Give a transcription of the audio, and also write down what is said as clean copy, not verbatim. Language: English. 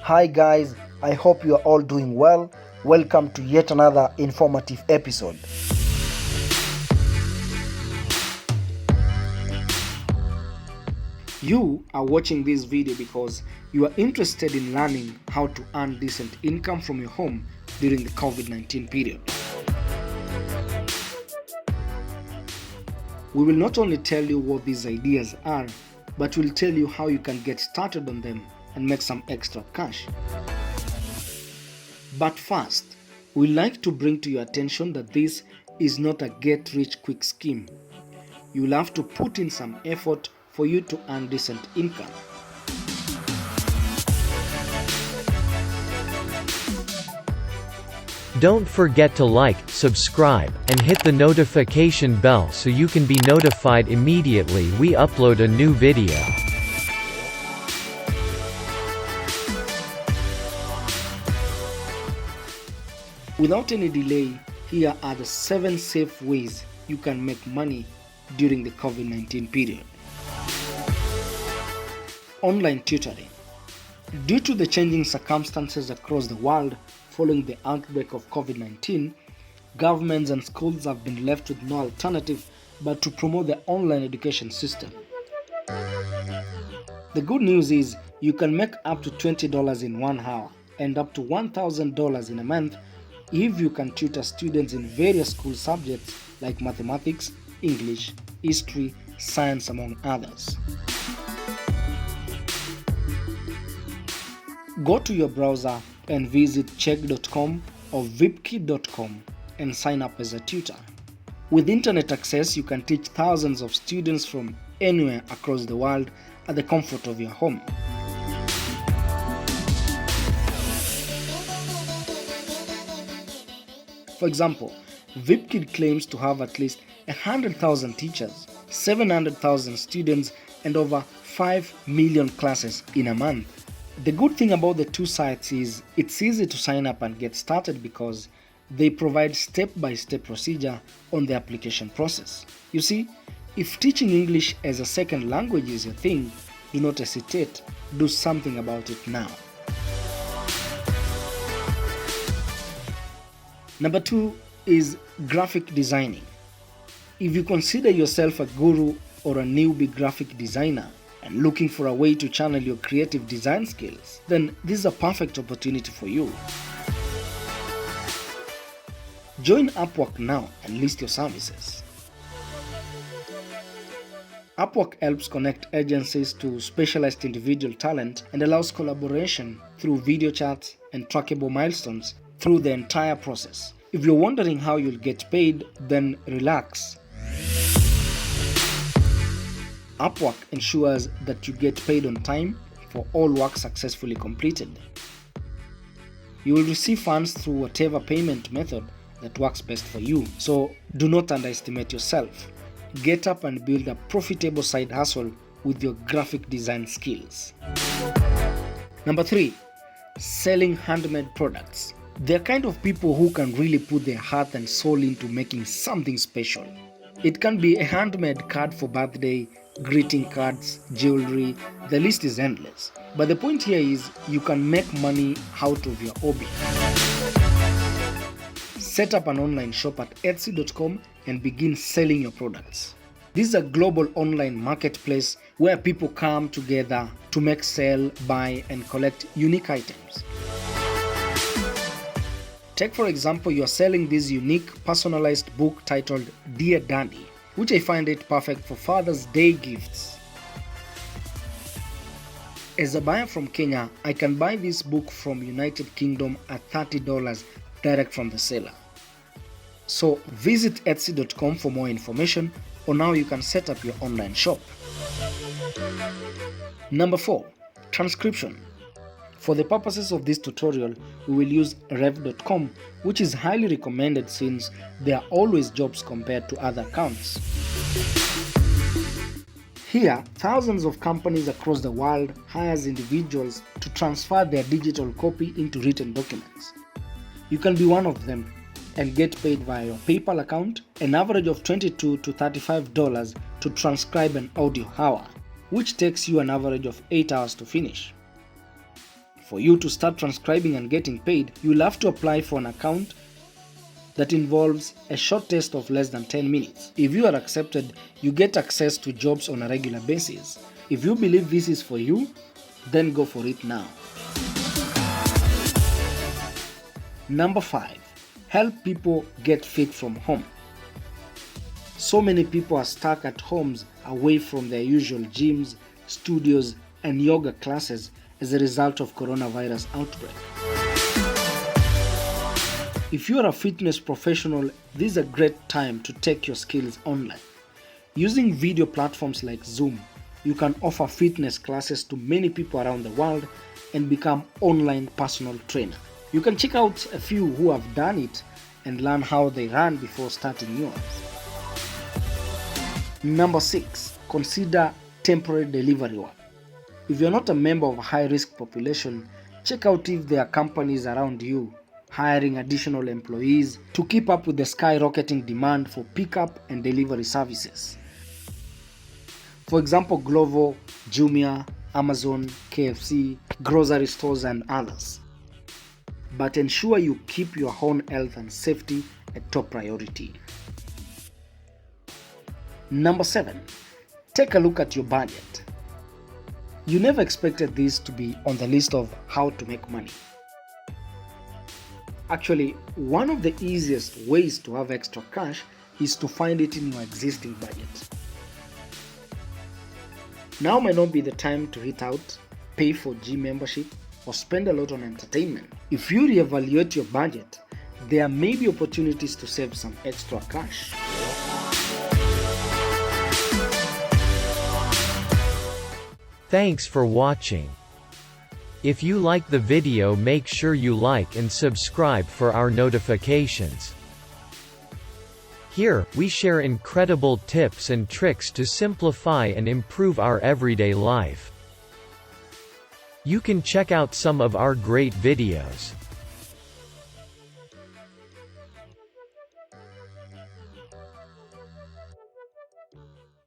Hi guys, I hope you are all doing well. Welcome to yet another informative episode. You are watching this video because you are interested in learning how to earn decent income from your home during the COVID-19 period. We will not only tell you what these ideas are, but we'll tell you how you can get started on them and make some extra cash. But first, we'd like to bring to your attention that this is not a get-rich-quick scheme. You'll have to put in some effort for you to earn decent income. Don't forget to like, subscribe, and hit the notification bell so you can be notified immediately we upload a new video. Without any delay, here are the 7 safe ways you can make money during the COVID-19 period. Online tutoring. Due to the changing circumstances across the world following the outbreak of COVID-19, governments and schools have been left with no alternative but to promote the online education system. The good news is you can make up to $20 in 1 hour and up to $1,000 in a month if you can tutor students in various school subjects like mathematics, English, history, science, among others. Go to your browser and visit check.com or vipkid.com and sign up as a tutor. With internet access, you can teach thousands of students from anywhere across the world at the comfort of your home. For example, VipKid claims to have at least 100,000 teachers, 700,000 students, and over 5 million classes in a month. The good thing about the two sites is it's easy to sign up and get started because they provide step-by-step procedure on the application process. You see, if teaching English as a second language is your thing, do not hesitate, do something about it now. Number 2 is graphic designing. If you consider yourself a guru or a newbie graphic designer and looking for a way to channel your creative design skills, then this is a perfect opportunity for you. Join Upwork now and list your services. Upwork helps connect agencies to specialized individual talent and allows collaboration through video chats and trackable milestones through the entire process. If you're wondering how you'll get paid, then relax. Upwork ensures that you get paid on time for all work successfully completed. You will receive funds through whatever payment method that works best for you, so do not underestimate yourself. Get up and build a profitable side hustle with your graphic design skills. Number 3, selling handmade products. They're kind of people who can really put their heart and soul into making something special. It can be a handmade card for birthday, greeting cards, jewelry, the list is endless. But the point here is you can make money out of your hobby. Set up an online shop at etsy.com and begin selling your products. This is a global online marketplace where people come together to make, sell, buy, and collect unique items. Take for example, you are selling this unique personalized book titled Dear Daddy, which I find it perfect for Father's Day gifts. As a buyer from Kenya, I can buy this book from United Kingdom at $30 direct from the seller. So visit etsy.com for more information on how you can set up your online shop. Number 4, transcription. For the purposes of this tutorial, we will use rev.com, which is highly recommended since there are always jobs compared to other accounts. Here, thousands of companies across the world hires individuals to transfer their digital copy into written documents. You can be one of them and get paid via your PayPal account, an average of $22 to $35 to transcribe an audio hour. which takes you an average of 8 hours to finish. For you to start transcribing and getting paid, you'll have to apply for an account that involves a short test of less than 10 minutes. If you are accepted, you get access to jobs on a regular basis. If you believe this is for you, then go for it now. Number 5. Help people get fit from home. So many people are stuck at homes away from their usual gyms, studios, and yoga classes as a result of coronavirus outbreak. If you are a fitness professional, this is a great time to take your skills online. Using video platforms like Zoom, you can offer fitness classes to many people around the world and become online personal trainer. You can check out a few who have done it and learn how they run before starting yours. Number 6. Consider temporary delivery work. If you're not a member of a high-risk population, check out if there are companies around you hiring additional employees to keep up with the skyrocketing demand for pickup and delivery services. For example, Glovo, Jumia, Amazon, KFC, grocery stores, and others. But ensure you keep your own health and safety a top priority. Number 7. Take a look at your budget. You never expected this to be on the list of how to make money. Actually, one of the easiest ways to have extra cash is to find it in your existing budget. Now might not be the time to hit out, pay for gym membership, or spend a lot on entertainment. If you reevaluate your budget, there may be opportunities to save some extra cash. Thanks for watching. If you like the video, make sure you like and subscribe for our notifications. Here, we share incredible tips and tricks to simplify and improve our everyday life. You can check out some of our great videos.